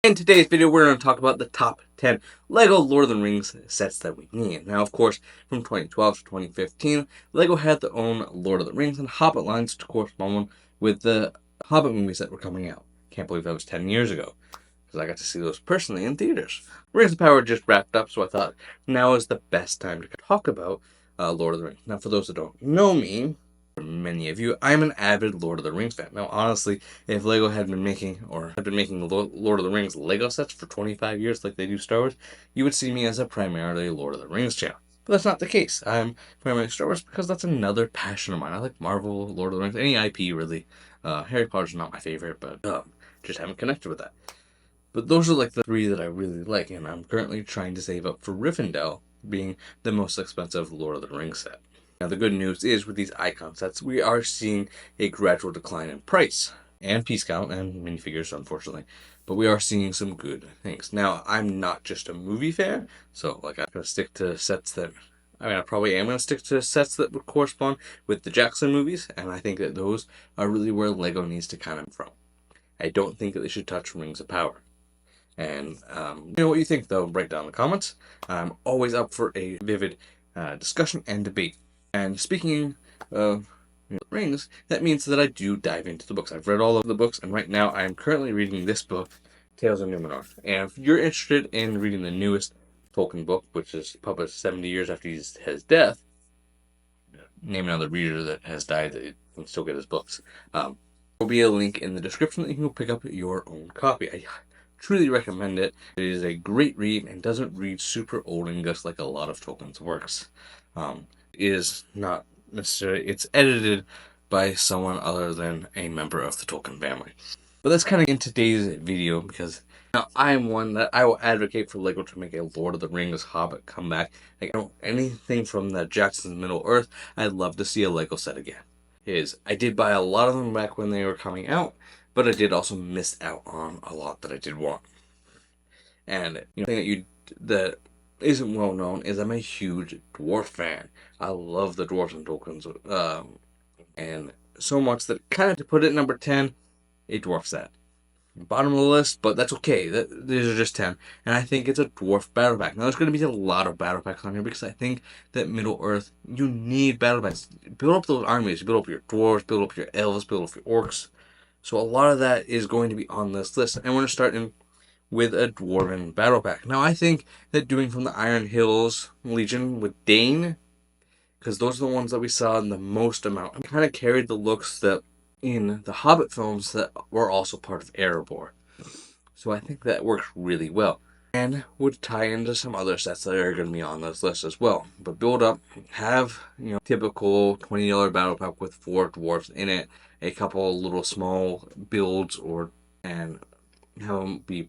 In today's video, we're going to talk about the top 10 LEGO Lord of the Rings sets that we need. Now, of course, from 2012 to 2015, LEGO had their own Lord of the Rings and Hobbit lines to correspond with the Hobbit movies that were coming out. Can't believe that was 10 years ago, because I got to see those personally in theaters. Rings of Power just wrapped up, so I thought now is the best time to talk about Lord of the Rings. Now, for those that don't know me, many of you, I'm an avid Lord of the Rings fan. Now, honestly, if LEGO had been making Lord of the Rings Lego sets for 25 years like they do Star Wars, you would see me as a primarily Lord of the Rings channel. But that's not the case. I'm primarily Star Wars because that's another passion of mine. I like Marvel, Lord of the Rings, any IP really. Harry Potter's not my favorite, but just haven't connected with that. But those are like the three that I really like, and I'm currently trying to save up for Rivendell being the most expensive Lord of the Rings set. Now, the good news is with these icon sets, we are seeing a gradual decline in price and piece count and minifigures, unfortunately. But we are seeing some good things. Now, I'm not just a movie fan, so I'm going to stick to sets that. I probably am going to stick to sets that would correspond with the Jackson movies, and I think that those are really where LEGO needs to come from. I don't think that they should touch Rings of Power. And you know what you think, though, write down in the comments. I'm always up for a vivid discussion and debate. And speaking of rings, that means that I do dive into the books. I've read all of the books, and right now I am currently reading this book, Tales of Numenor. And if you're interested in reading the newest Tolkien book, which is published 70 years after his death, name another reader that has died that can still get his books. There will be a link in the description that you can go pick up your own copy. I truly recommend it. It is a great read and doesn't read super old English like a lot of Tolkien's works. Is not necessarily, it's edited by someone other than a member of the Tolkien family. But that's kind of in today's video, because now I am one that I will advocate for LEGO to make a Lord of the Rings Hobbit comeback. Like, I don't anything from the Jackson's Middle Earth. I'd love to see a LEGO set again. I did buy a lot of them back when they were coming out, but I did also miss out on a lot that I did want. And thing that isn't well known is I'm a huge dwarf fan. I love the dwarves and Tolkien's, and so much that kind of to put it number 10, a dwarf set. Bottom of the list, but that's okay. These are just 10, and I think it's a dwarf battle pack. Now there's going to be a lot of battle packs on here because I think that Middle Earth, you need battle packs. Build up those armies. Build up your dwarves. Build up your elves. Build up your orcs. So a lot of that is going to be on this list, and we're going to start with a dwarven battle pack. Now I think that doing from the Iron Hills Legion with Dane, because those are the ones that we saw in the most amount, kind of carried the looks that in the Hobbit films that were also part of Erebor. So I think that works really well, and would tie into some other sets that are going to be on this list as well. But build up, have typical $20 battle pack with 4 dwarves in it, a couple little small builds, and have them be.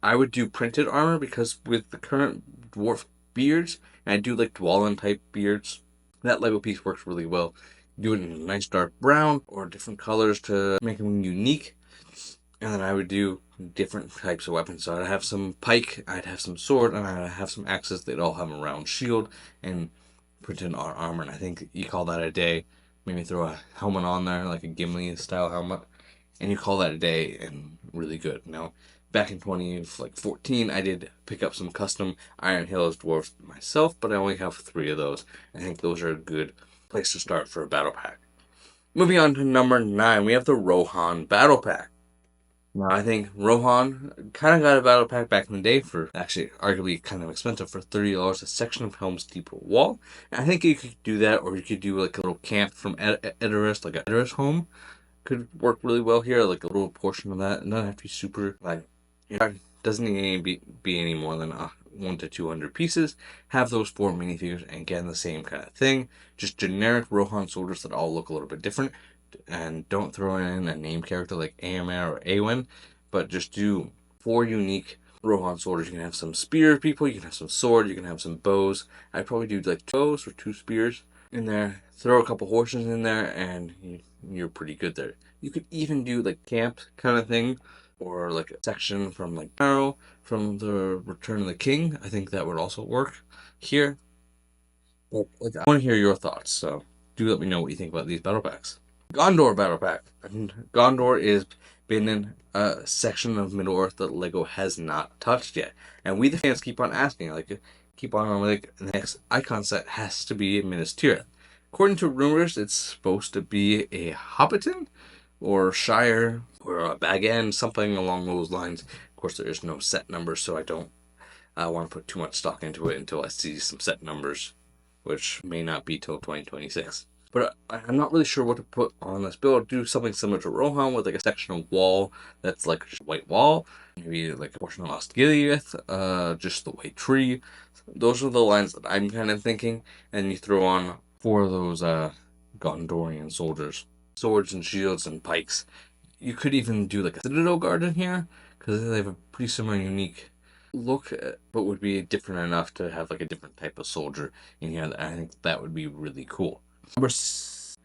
I would do printed armor, because with the current dwarf beards, and I do like Dwalin type beards, that Lego piece works really well. Do it in a nice dark brown or different colors to make them unique. And then I would do different types of weapons. So I'd have some pike, I'd have some sword, and I'd have some axes. They'd all have a round shield and printed armor. And I think you call that a day. Maybe throw a helmet on there, like a Gimli style helmet, and you call that a day, and really good. Now, back in 2014, I did pick up some custom Iron Hills dwarves myself, but I only have 3 of those. I think those are a good place to start for a battle pack. Moving on to number 9, we have the Rohan battle pack. Now, I think Rohan kind of got a battle pack back in the day for, actually, arguably kind of expensive, for $30, a section of Helm's Deep wall. And I think you could do that, or you could do like a little camp from Edoras, like a Edoras home. Could work really well here, like a little portion of that. It doesn't have to be super, doesn't need to be any more than 1 to 200 pieces. Have those 4 minifigures, and again, the same kind of thing. Just generic Rohan soldiers that all look a little bit different. And don't throw in a name character like Aemir or Awen, but just do 4 unique Rohan soldiers. You can have some spear people, you can have some sword, you can have some bows. I'd probably do like 2 bows or 2 spears in there. Throw a couple horses in there, and you're pretty good there. You could even do like camp kind of thing, or like a section from like Arrow from the Return of the King. I think that would also work here. I want to hear your thoughts, so do let me know what you think about these battle packs. Gondor Battle Pack. And Gondor is been in a section of Middle Earth that LEGO has not touched yet. And we the fans keep on asking, keep on like, the next icon set has to be Minas Tirith. According to rumors, it's supposed to be a Hobbiton or Shire or a Bag End, something along those lines. Of course, there is no set number, so I don't want to put too much stock into it until I see some set numbers, which may not be till 2026. But I'm not really sure what to put on this build. Do something similar to Rohan with like a section of wall that's like just a white wall. Maybe like a portion of Osgiliath, just the white tree. Those are the lines that I'm kind of thinking. And you throw on 4 of those Gondorian soldiers. Swords and shields and pikes. You could even do like a Citadel Guard in here, because they have a pretty similar unique look, but would be different enough to have like a different type of soldier in here. That I think that would be really cool. Number 6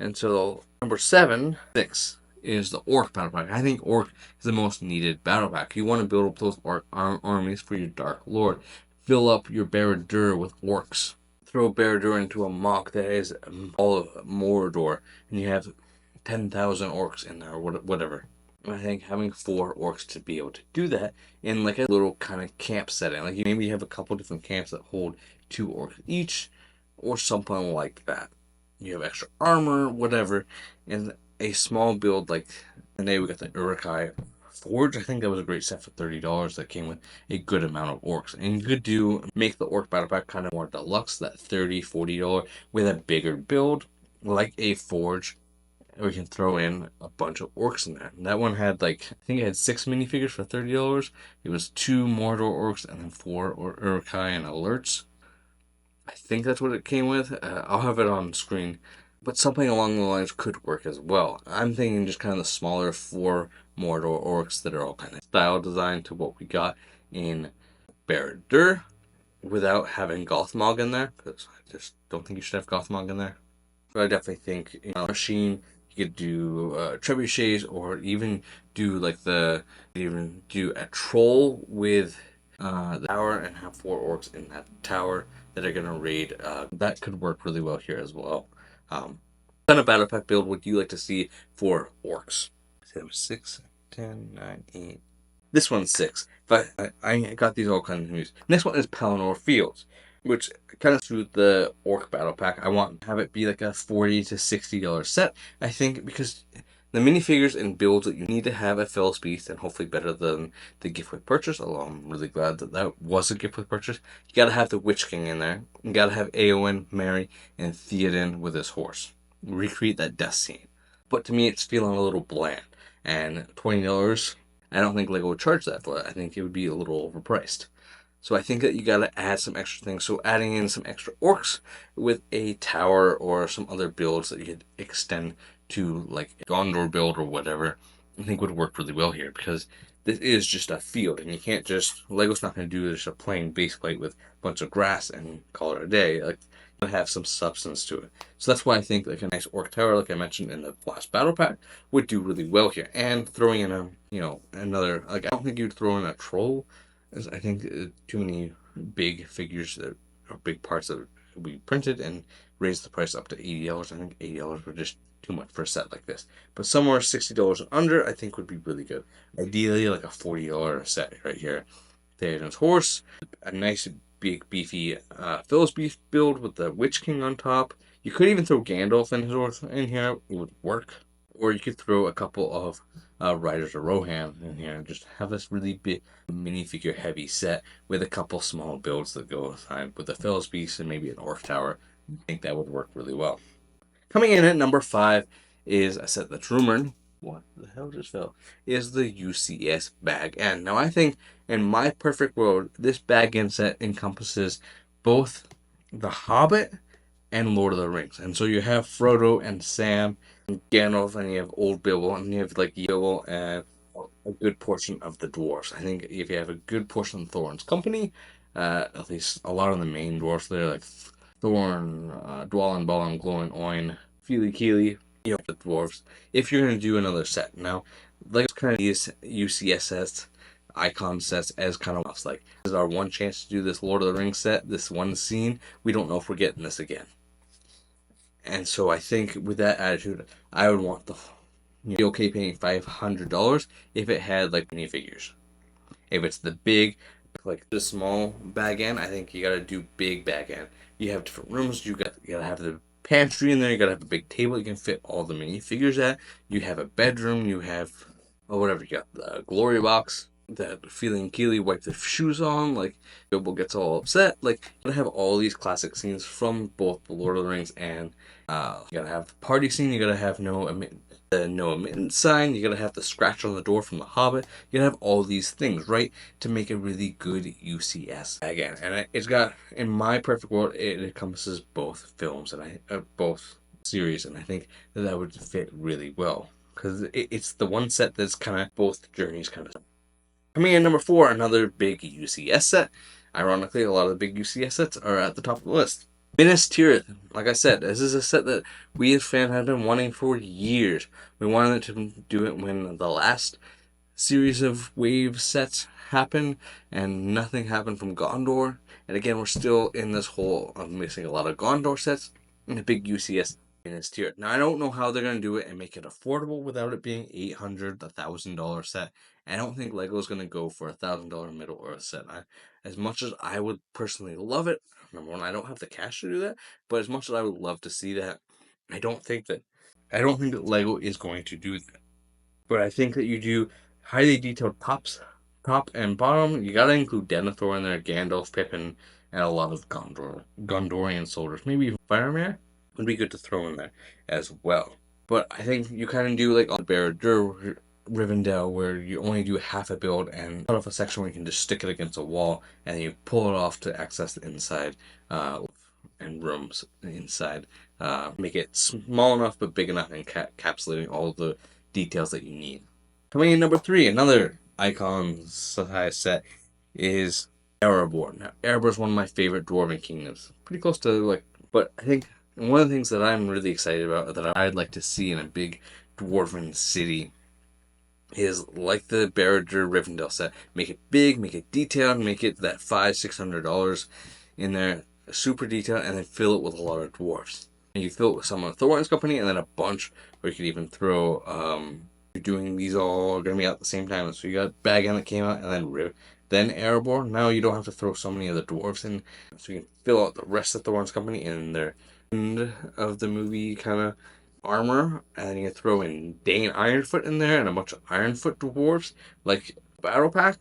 is the Orc Battle Pack. I think Orc is the most needed battle pack. You want to build up those Orc armies for your Dark Lord. Fill up your Barad-dûr with Orcs. Throw Barad-dûr into a mock that is all of Mordor, and you have 10,000 Orcs in there, or whatever. I think having 4 Orcs to be able to do that in like a little kind of camp setting, like maybe you have a couple different camps that hold 2 Orcs each, or something like that. You have extra armor, whatever, and a small build like today we got the Uruk-hai Forge. I think that was a great set for $30 that came with a good amount of orcs. And you could make the Orc Battle Pack kind of more deluxe, that $30-$40 with a bigger build, like a Forge. We can throw in a bunch of orcs in there. And that one had I think it had 6 minifigures for $30. It was 2 Mordor orcs and then 4 Uruk-hai and alerts. I think that's what it came with. I'll have it on screen. But something along the lines could work as well. I'm thinking just kind of the smaller 4 Mordor orcs that are all kind of style designed to what we got in Barad-dûr without having Gothmog in there, because I just don't think you should have Gothmog in there. But I definitely think Machine, you could do trebuchets, or even do a troll with the tower and have 4 orcs in that tower that are going to raid. That could work really well here as well. What kind of battle pack build would you like to see for orcs? So that was 6, 10, 9, 8. This one's 6. But I got these all kinds of news. Next one is Pelennor Fields, which kind of suit the Orc Battle Pack. I want to have it be like a $40 to $60 set, I think, because the minifigures and builds that you need to have at Fell's Beast, and hopefully better than the gift with purchase, although I'm really glad that was a gift with purchase. You gotta have the Witch King in there. You gotta have Eowyn, Merry, and Theoden with his horse. Recreate that death scene. But to me, it's feeling a little bland. And $20, I don't think LEGO would charge that for it. I think it would be a little overpriced. So I think that you gotta add some extra things. So adding in some extra orcs with a tower or some other builds that you could extend to like a Gondor build or whatever, I think would work really well here, because this is just a field, and you can't just, LEGO's not going to do just a plain base plate with a bunch of grass and call it a day. Like, have some substance to it. So that's why I think like a nice orc tower, like I mentioned in the last battle pack, would do really well here. And throwing in another, like, I don't think you'd throw in a troll, as I think too many big figures that are big parts that would be printed and raise the price up to $80. I think $80 would just too much for a set like this. But somewhere $60 and under, I think would be really good. Ideally, like a $40 set right here. Theoden's horse, a nice big beefy Phyllis Beast build with the Witch King on top. You could even throw Gandalf and his horse in here; it would work. Or you could throw a couple of Riders of Rohan in here and just have this really big minifigure heavy set with a couple small builds that go aside with the Phyllis Beast and maybe an Orc Tower. I think that would work really well. Coming in at number 5 is a set that's rumored. What the hell just fell? Is the UCS Bag End. Now, I think in my perfect world, this Bag End set encompasses both The Hobbit and Lord of the Rings. And so you have Frodo and Sam and Gandalf, and you have Old Bilbo, and you have like Yoel and a good portion of the dwarves. I think if you have a good portion of Thorin's company, at least a lot of the main dwarves there, like Thorin, Dwalin, Balin, Glowin, Oin, Feely Keely, the dwarves. If you're going to do another set. Now, like kind of these UCSS icon sets as kind of like, this is our one chance to do this Lord of the Rings set, this one scene. We don't know if we're getting this again. And so I think with that attitude, I would want the be okay paying $500 if it had like minifigures. If it's the big, like the small bag end, I think you gotta do big bag end. You have different rooms. You gotta have the pantry in there. You gotta have a big table you can fit all the minifigures at. You have a bedroom. You have whatever. You got the glory box. That feeling Keely wipe the shoes on, like Bilbo gets all upset. Like you gotta have all these classic scenes from both the Lord of the Rings and you gotta have the party scene. You gotta have the no admittance sign. You gotta have the scratch on the door from the Hobbit. You gotta have all these things, right, to make a really good UCS again. And it's got, in my perfect world, it encompasses both films and both series, and I think that would fit really well because it's the one set that's kind of both journeys kind of. Coming in number 4, another big UCS set. Ironically, a lot of the big UCS sets are at the top of the list. Minas Tirith, like I said, this is a set that we as fans have been wanting for years. We wanted to do it when the last series of wave sets happened, and nothing happened from Gondor. And again, we're still in this hole of missing a lot of Gondor sets and a big UCS Minas Tirith. Now, I don't know how they're going to do it and make it affordable without it being $800, $1,000 set. I don't think Lego's going to go for $1,000 Middle Earth set. As much as I would personally love it, number one, I don't have the cash to do that, but as much as I would love to see that, I don't think that Lego is going to do that. But I think that you do highly detailed top and bottom. You gotta include Denethor in there, Gandalf, Pippin, and a lot of Gondorian soldiers. Maybe even Faramir would be good to throw in there as well. But I think you kind of do like on Barad-dûr, Rivendell, where you only do half a build and cut off a section where you can just stick it against a wall and then you pull it off to access the inside and rooms inside. Make it small enough but big enough and encapsulating all the details that you need. Coming in number 3, another icon size set is Erebor. Now, Erebor is one of my favorite dwarven kingdoms. Pretty close to but I think one of the things that I'm really excited about that I'd like to see in a big dwarven city is like the Barad-dûr Rivendell set. Make it big, make it detailed, make it that $500-$600 in there, super detailed, and then fill it with a lot of dwarfs. And you fill it with some of Thorin's company, and then a bunch, or you could even throw. You're doing these all going to be out at the same time. So you got Bagan that came out, and then Erebor. Now you don't have to throw so many of the dwarves in, so you can fill out the rest of Thorin's company in their end of the movie kind of armor, and then you throw in Dane Ironfoot in there and a bunch of Ironfoot dwarves like battle pack.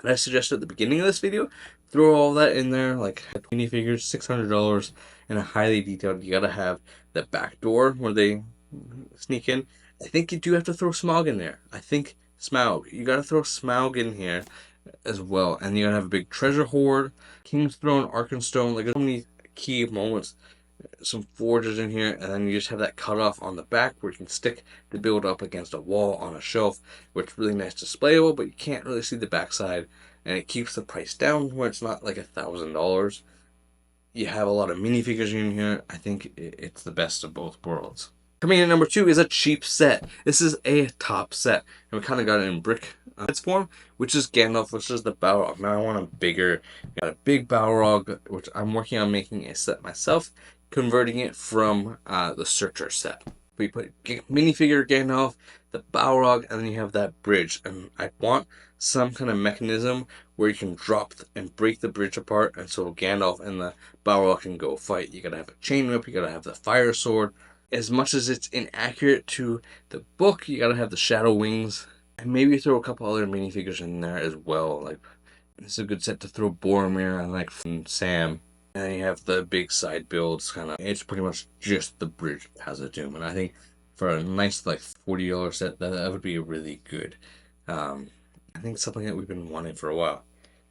And I suggested at the beginning of this video, throw all that in there, like minifigures, $600, and a highly detailed. You gotta have that back door where they sneak in. I think you do have to throw Smaug in there. I think Smaug. You gotta throw Smaug in here as well, and you gotta have a big treasure hoard, King's Throne, Arkenstone. Like, there's so many key moments, some forges in here, and then you just have that cut off on the back where you can stick the build up against a wall on a shelf, which is really nice displayable, but you can't really see the backside, and it keeps the price down where it's not like $1,000. You have a lot of minifigures in here. I think it's the best of both worlds. Coming in at number 2 is a cheap set. This is a top set, and we kind of got it in brick its form, which is Gandalf, which is the Balrog. Now I want a bigger, got a big Balrog, which I'm working on making a set myself, converting it from the Searcher set. We put minifigure Gandalf, the Balrog, and then you have that bridge. And I want some kind of mechanism where you can drop and break the bridge apart, and so Gandalf and the Balrog can go fight. You gotta have a chain whip, you gotta have the fire sword. As much as it's inaccurate to the book, you gotta have the shadow wings. And maybe throw a couple other minifigures in there as well. Like, it's a good set to throw Boromir and like Sam. And then you have the big side builds, kind of. It's pretty much just the bridge of Khazad-dûm, and I think for a nice like $40 set, that would be really good. I think it's something that we've been wanting for a while.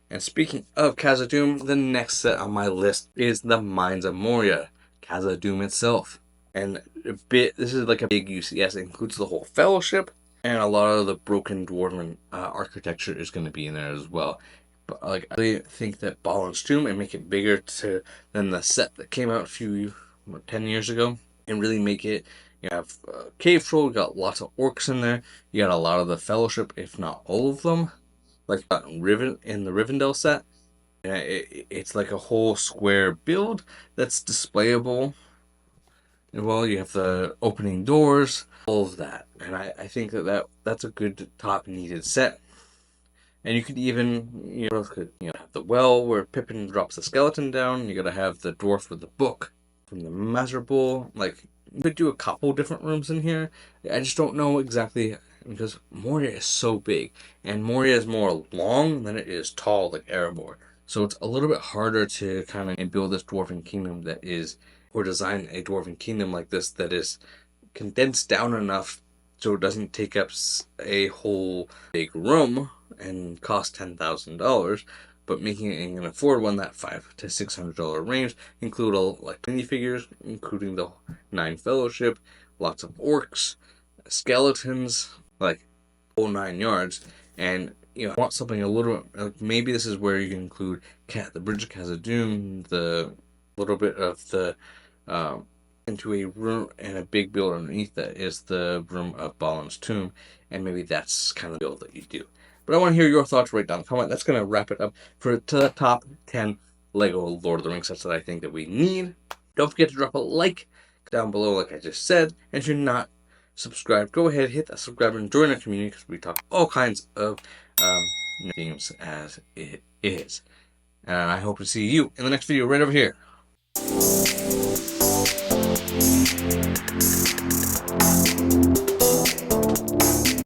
And speaking of Khazad-dûm, the next set on my list is the Mines of Moria, Khazad-dûm itself. And this is like a big UCS. It includes the whole Fellowship, and a lot of the broken dwarven architecture is going to be in there as well. But like, I really think that Balin's Tomb and make it bigger than the set that came out 10 years ago, and really make it. You have Cave Troll. You got lots of orcs in there. You got a lot of the Fellowship, if not all of them. Like Riven in the Rivendell set. It's like a whole square build that's displayable. well, you have the opening doors, all of that. And I think that's a good top needed set. And you could even, have the well where Pippin drops the skeleton down. You gotta have the dwarf with the book from the miserable. Like, you could do a couple different rooms in here. I just don't know exactly, because Moria is so big, and Moria is more long than it is tall, like Erebor. So it's a little bit harder to kind of build this dwarven kingdom or design a dwarven kingdom like this that is condensed down enough so it doesn't take up a whole big room and cost $10,000, but making it an afford one that $500 to $600 range, include all like minifigures, including the 9 Fellowship, lots of orcs, skeletons, like whole 9 yards, and want something a little maybe this is where you can include the Bridge of Khazad-dûm, the little bit of the into a room, and a big build underneath that is the room of Balin's tomb, and maybe that's kind of the build that you do. But I want to hear your thoughts right down in the comment. That's going to wrap it up for the top 10 Lego Lord of the Rings sets that I think that we need. Don't forget to drop a like down below, like I just said. And if you're not subscribed, go ahead, hit that subscribe and join our community, because we talk all kinds of themes as it is. And I hope to see you in the next video right over here.